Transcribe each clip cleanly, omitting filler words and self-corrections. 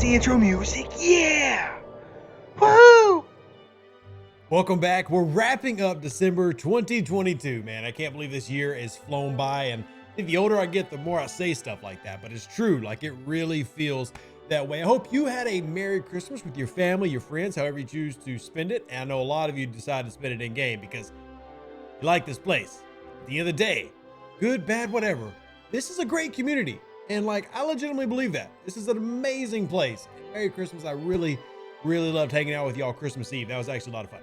That's the intro music. Yeah! Woo! Welcome back. We're wrapping up December 2022, man. I can't believe this year has flown by. And I think the older I get, the more I say stuff like that. But it's true. Like, it really feels that way. I hope you had a Merry Christmas with your family, your friends, however you choose to spend it. And I know a lot of you decided to spend it in game because you like this place. At the end of the day, good, bad, whatever, this is a great community. And like, I legitimately believe that. This is an amazing place. And Merry Christmas. I really loved hanging out with y'all Christmas Eve. That was actually a lot of fun.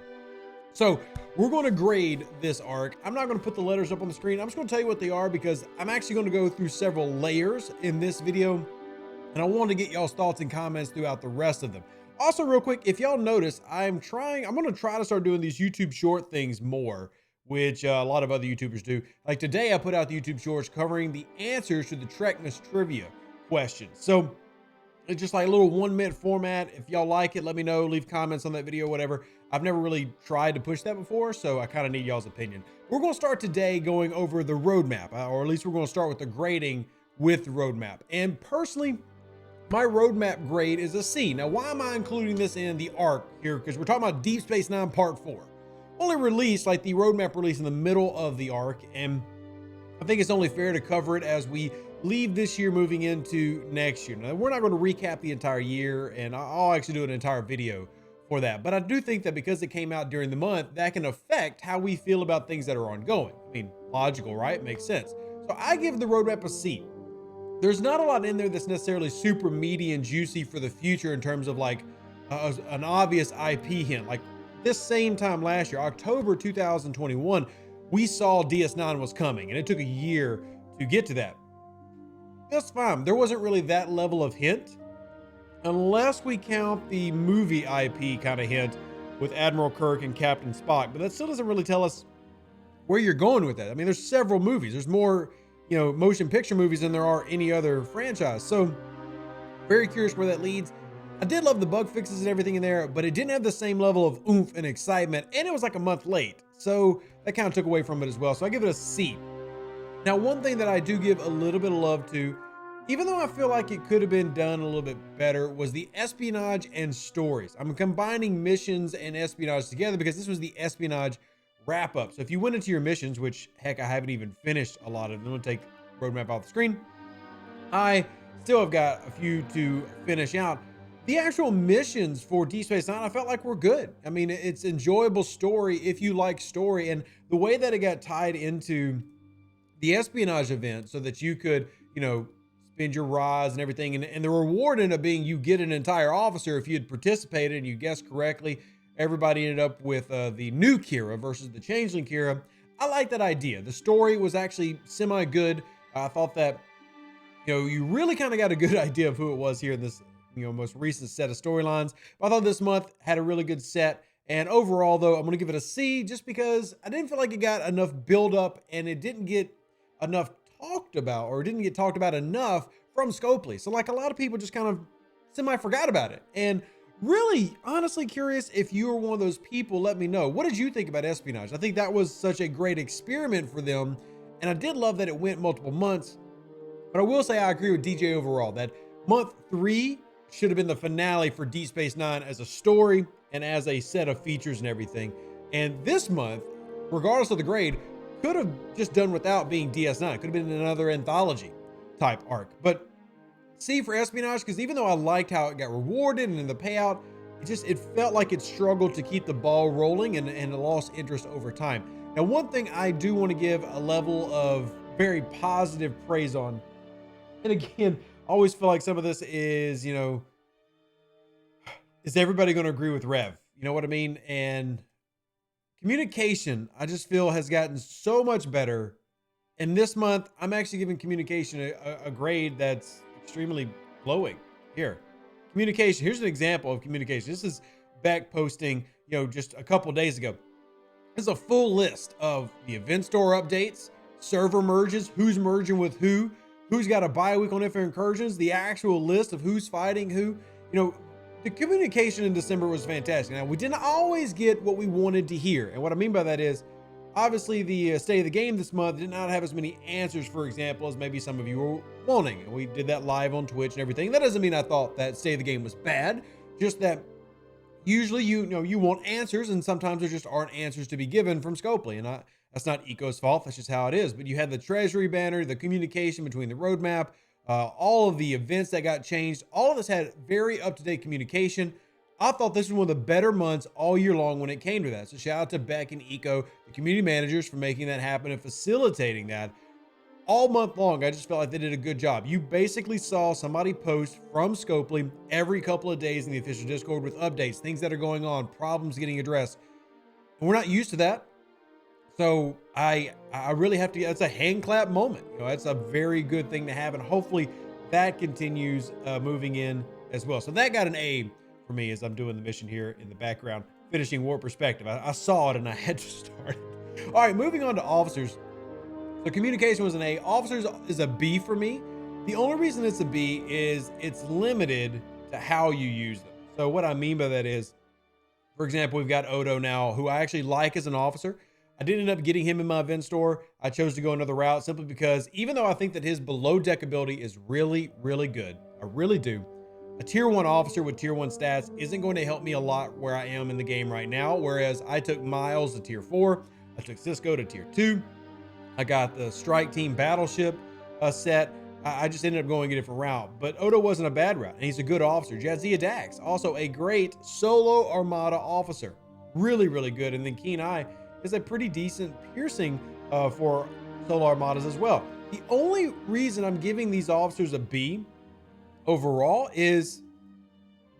So we're going to grade this arc. I'm not going to put the letters up on the screen. I'm just going to tell you what they are because I'm actually going to go through several layers in this video. And I want to get y'all's thoughts and comments throughout the rest of them. Also, real quick, if y'all notice, I'm going to try to start doing these YouTube short things more, which a lot of other YouTubers do. Like today, I put out the YouTube shorts covering the answers to the Trekmas trivia questions. So it's just like a little 1-minute format. If y'all like it, let me know, leave comments on that video, whatever. I've never really tried to push that before, so I kind of need y'all's opinion. We're going to start today going over the roadmap, or at least we're going to start with the grading with the roadmap. And personally, my roadmap grade is a C. Now, why am I including this in the arc here? Because we're talking about Deep Space Nine Part 4. Only released, like the roadmap released in the middle of the arc, and I think it's only fair to cover it as we leave this year moving into next year. Now, we're not going to recap the entire year, and I'll actually do an entire video for that. But I do think that because it came out during the month, that can affect how we feel about things that are ongoing. I mean, logical, right? Makes sense. So I give the roadmap a C. There's not a lot in there that's necessarily super meaty and juicy for the future in terms of like an obvious IP hint. Like this same time last year, October 2021, we saw DS9 was coming, and it took a year to get to that. That's fine. There wasn't really that level of hint, unless we count the movie IP kind of hint with Admiral Kirk and Captain Spock, but that still doesn't really tell us where you're going with that. I mean, there's several movies. There's more, motion picture movies than there are any other franchise. So very curious where that leads. I did love the bug fixes and everything in there, but it didn't have the same level of oomph and excitement, and it was like a month late. So that kind of took away from it as well. So I give it a C. Now, one thing that I do give a little bit of love to, even though I feel like it could have been done a little bit better, was the espionage and stories. I'm combining missions and espionage together because this was the espionage wrap up. So if you went into your missions, which heck, I haven't even finished a lot of them. I'm gonna take roadmap off the screen. I still have got a few to finish out. The actual missions for Deep Space Nine, I felt like were good. I mean, it's enjoyable story if you like story, and the way that it got tied into the espionage event so that you could, spend your rise and everything. And the reward ended up being you get an entire officer if you had participated and you guessed correctly. Everybody ended up with the new Kira versus the changeling Kira. I like that idea. The story was actually semi-good. I thought that, you really kind of got a good idea of who it was here in this, most recent set of storylines. But I thought this month had a really good set. And overall, though, I'm going to give it a C just because I didn't feel like it got enough build up and it didn't get enough talked about, or didn't get talked about enough from Scopely. So like a lot of people just kind of semi forgot about it. And really, honestly curious if you were one of those people, let me know. What did you think about espionage? I think that was such a great experiment for them. And I did love that it went multiple months. But I will say I agree with DJ overall that month 3 should have been the finale for Deep Space Nine as a story and as a set of features and everything. And this month, regardless of the grade, could have just done without being DS9. It could have been another anthology type arc. But C for espionage, because even though I liked how it got rewarded and in the payout, it felt like it struggled to keep the ball rolling and it lost interest over time. Now, one thing I do want to give a level of very positive praise on, and again, I always feel like some of this is, is everybody going to agree with Rev? You know what I mean? And communication, I just feel, has gotten so much better. And this month, I'm actually giving communication a grade that's extremely glowing. Here, communication. Here's an example of communication. This is Beck posting, just a couple days ago. This is a full list of the event store updates, server merges, who's merging with who's got a bye week on Infinite Incursions, the actual list of who's fighting who. The communication in December was fantastic. Now, we didn't always get what we wanted to hear. And what I mean by that is, obviously, the state of the game this month did not have as many answers, for example, as maybe some of you were wanting. And we did that live on Twitch and everything. That doesn't mean I thought that State of the Game was bad, just that usually you know you want answers, and sometimes there just aren't answers to be given from Scopely. And that's not Eco's fault. That's just how it is. But you had the treasury banner, the communication between the roadmap, all of the events that got changed. All of this had very up-to-date communication. I thought this was one of the better months all year long when it came to that. So shout out to Beck and Eco, the community managers, for making that happen and facilitating that all month long. I just felt like they did a good job. You basically saw somebody post from Scopely every couple of days in the official Discord with updates, things that are going on, problems getting addressed. And we're not used to that. So I really have to, that's a hand clap moment. You know, that's a very good thing to have. And hopefully that continues moving in as well. So that got an A for me as I'm doing the mission here in the background, finishing War Perspective. I saw it and I had to start it. All right, moving on to officers. So communication was an A. Officers is a B for me. The only reason it's a B is it's limited to how you use them. So what I mean by that is, for example, we've got Odo now, who I actually like as an officer. I didn't end up getting him in my event store. I chose to go another route simply because even though I think that his below deck ability is really, really good, I really do, a tier 1 officer with tier 1 stats isn't going to help me a lot where I am in the game right now. Whereas I took Miles to tier 4, I took Cisco to tier 2, I got the strike team battleship set. I just ended up going a different route, but Odo wasn't a bad route and he's a good officer. Jadzia Dax, also a great solo Armada officer, really, really good. And then Keen Eye is a pretty decent piercing for solo Armadas as well. The only reason I'm giving these officers a B overall is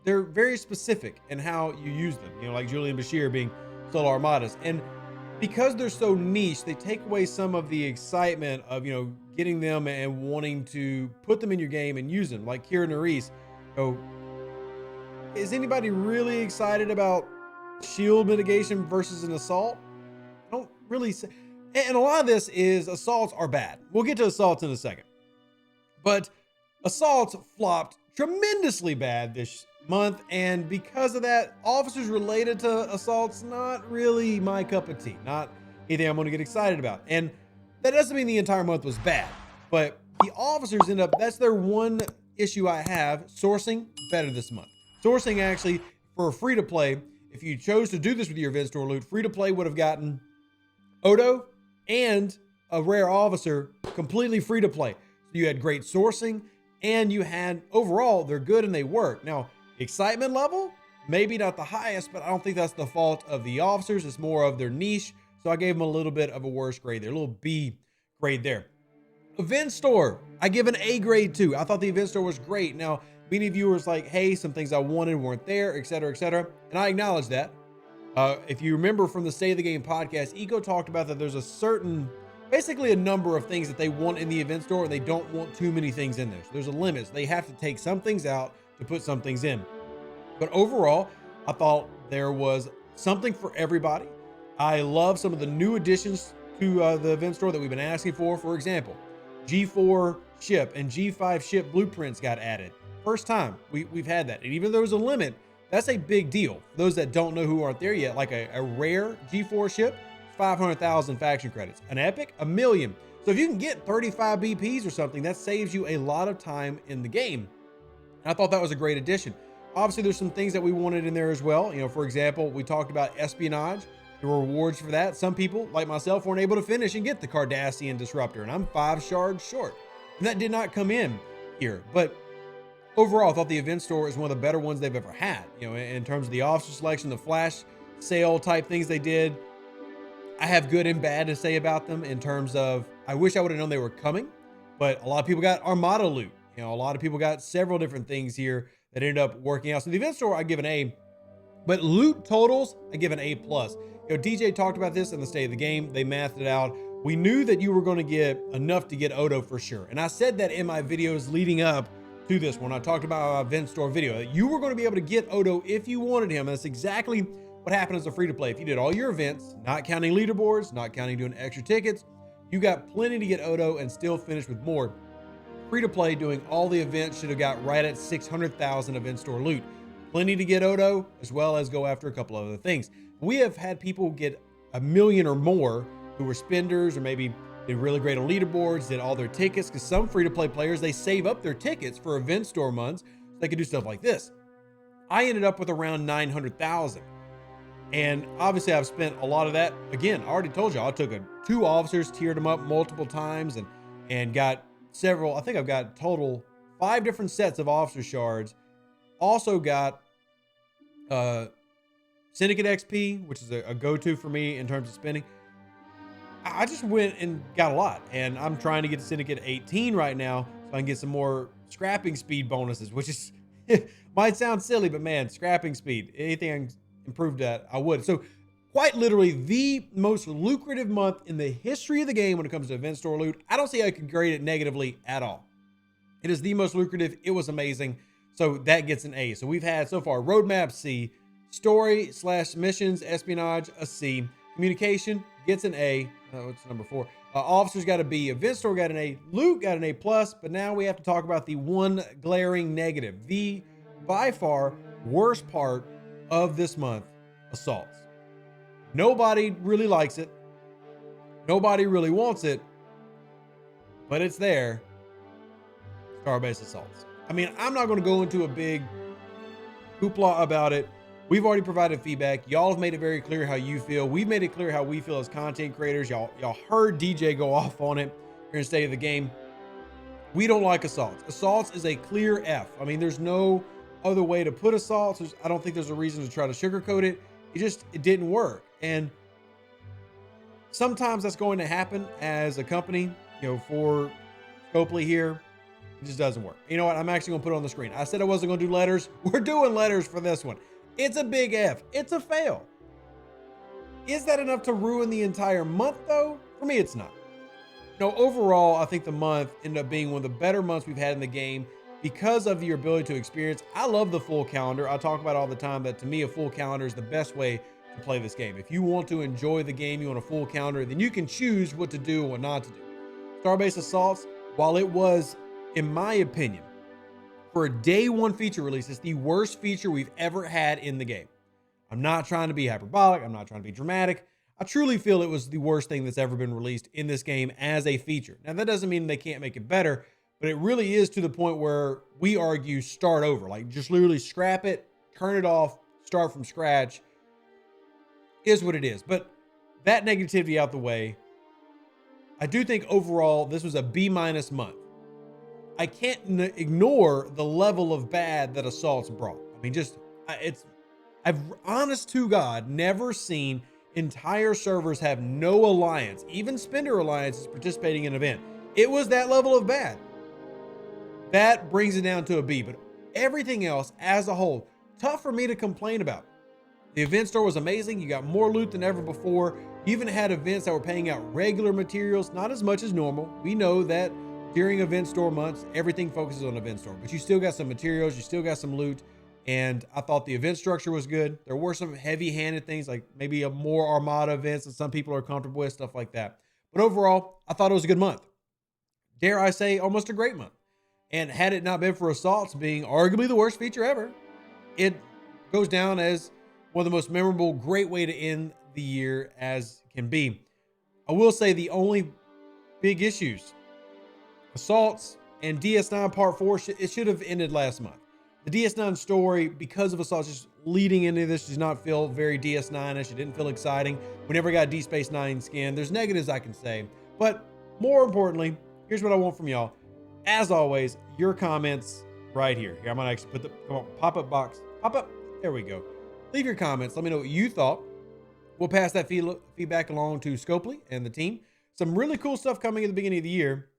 they're very specific in how you use them. You know, like Julian Bashir being solo Armadas. And because they're so niche, they take away some of the excitement of, you know, getting them and wanting to put them in your game and use them. Like Kira Nerys. So is anybody really excited about shield mitigation versus an assault? I don't really say. And a lot of this is assaults are bad. We'll get to assaults in a second. But assaults flopped tremendously bad this month, and because of that, officers related to assaults, not really my cup of tea, not anything I'm going to get excited about. And that doesn't mean the entire month was bad, but the officers end up, that's their one issue I have. Sourcing better this month. Sourcing actually for free to play, if you chose to do this with your event store loot, free to play would have gotten Odo and a rare officer completely free to play. So you had great sourcing and you had overall, they're good and they work. Now, excitement level, maybe not the highest, but I don't think that's the fault of the officers. It's more of their niche. So I gave them a little bit of a worse grade there, a little B grade there. Event store, I give an A grade too. I thought the event store was great. Now, many viewers like, hey, some things I wanted weren't there, et cetera, et cetera. And I acknowledge that. If you remember from the State of the Game podcast, Eco talked about that there's a certain, basically a number of things that they want in the event store, and they don't want too many things in there. So there's a limit. So they have to take some things out to put some things in. But overall, I thought there was something for everybody. I love some of the new additions to the event store that we've been asking for. For example, G4 ship and G5 ship blueprints got added. First time we've had that. And even though there's a limit, that's a big deal. For those that don't know who aren't there yet, like a rare G4 ship, 500,000 faction credits. An epic, 1 million. So if you can get 35 BPs or something, that saves you a lot of time in the game. And I thought that was a great addition. Obviously, there's some things that we wanted in there as well. You know, for example, we talked about espionage. There were rewards for that. Some people, like myself, weren't able to finish and get the Cardassian Disruptor, and I'm 5 shards short. And that did not come in here. But overall, I thought the event store is one of the better ones they've ever had. You know, in terms of the officer selection, the flash sale type things they did. I have good and bad to say about them in terms of, I wish I would have known they were coming, but a lot of people got Armada loot. You know, a lot of people got several different things here that ended up working out. So the event store, I give an A, but loot totals, I give an A+. You know, DJ talked about this in the State of the Game. They mathed it out. We knew that you were going to get enough to get Odo for sure. And I said that in my videos leading up to this one. I talked about our event store video, that you were going to be able to get Odo if you wanted him. And that's exactly what happened as a free to play. If you did all your events, not counting leaderboards, not counting doing extra tickets, you got plenty to get Odo and still finish with more. Free to play doing all the events should have got right at 600,000 event store loot. Plenty to get Odo, as well as go after a couple other things. We have had people get 1 million or more who were spenders or maybe did really great on leaderboards, did all their tickets, because some free-to-play players, they save up their tickets for event store months so they could do stuff like this. I ended up with around 900,000. And obviously I've spent a lot of that. Again, I already told you, I took two officers, tiered them up multiple times and got several, I think I've got total 5 different sets of officer shards. Also got Syndicate XP, which is a go-to for me in terms of spending. I just went and got a lot, and I'm trying to get to Syndicate 18 right now so I can get some more scrapping speed bonuses, which is might sound silly, but man, scrapping speed, anything I can improve that, I would. So quite literally the most lucrative month in the history of the game when it comes to event store loot. I don't see how I could grade it negatively at all. It is the most lucrative. It was amazing. So that gets an A. So we've had so far roadmap C, story/missions, espionage, a C, communication gets an A. What's number 4? Officers got a B, event store got an A, loot got an A+, but now we have to talk about the one glaring negative, the by far worst part of this month, assaults. Nobody really likes it. Nobody really wants it, but it's there. Star-based assaults. I mean, I'm not going to go into a big hoopla about it. We've already provided feedback. Y'all have made it very clear how you feel. We've made it clear how we feel as content creators. Y'all heard DJ go off on it here in State of the Game. We don't like assaults. Assaults is a clear F. I mean, there's no other way to put assaults. I don't think there's a reason to try to sugarcoat it. It didn't work. And sometimes that's going to happen as a company, for Scopely here. It just doesn't work. You know what? I'm actually going to put it on the screen. I said I wasn't going to do letters. We're doing letters for this one. It's a big F. It's a fail. Is that enough to ruin the entire month, though? For me, it's not. Overall, I think the month ended up being one of the better months we've had in the game because of your ability to experience. I love the full calendar. I talk about all the time that to me, a full calendar is the best way to play this game. If you want to enjoy the game, you want a full calendar, then you can choose what to do and what not to do. Star-based assaults, while it was, in my opinion, for a day one feature release, it's the worst feature we've ever had in the game. I'm not trying to be hyperbolic. I'm not trying to be dramatic. I truly feel it was the worst thing that's ever been released in this game as a feature. Now, that doesn't mean they can't make it better, but it really is to the point where we argue start over. Like, just literally scrap it, turn it off, start from scratch. Is what it is. But that negativity out the way, I do think overall this was a B- month. I can't ignore the level of bad that assaults brought. I mean, I've honest to God never seen entire servers have no alliance, even Spender alliances participating in an event. It was that level of bad. That brings it down to a B, but everything else as a whole, tough for me to complain about. The event store was amazing. You got more loot than ever before. You even had events that were paying out regular materials, not as much as normal. We know that during event store months, everything focuses on event store, but you still got some materials, you still got some loot, and I thought the event structure was good. There were some heavy-handed things, like maybe a more Armada events that some people are comfortable with, stuff like that. But overall, I thought it was a good month. Dare I say, almost a great month. And had it not been for assaults being arguably the worst feature ever, it goes down as one of the most memorable, great way to end the year as can be. I will say the only big issues, assaults and DS9 part 4, it should have ended last month. The DS9 story, because of assaults, just leading into this does not feel very DS9ish. It didn't feel exciting. We never got D Space 9 skin. There's negatives I can say, but more importantly, here's what I want from y'all. As always, your comments right here. I'm gonna actually put the pop-up box. Pop up. There we go. Leave your comments. Let me know what you thought. We'll pass that feedback along to Scopely and the team. Some really cool stuff coming at the beginning of the year.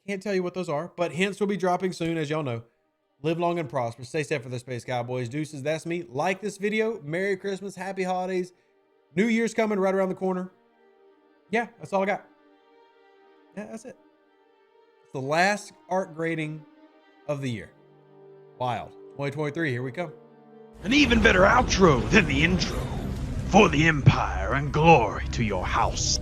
Can't tell you what those are, but hints will be dropping soon, as y'all know. Live long and prosper. Stay safe for the Space Cowboys. Deuces, that's me. Like this video. Merry Christmas. Happy holidays. New Year's coming right around the corner. Yeah, that's all I got. Yeah, that's it. It's the last art grading of the year. Wild. 2023, here we come. An even better outro than the intro. For the Empire and glory to your house.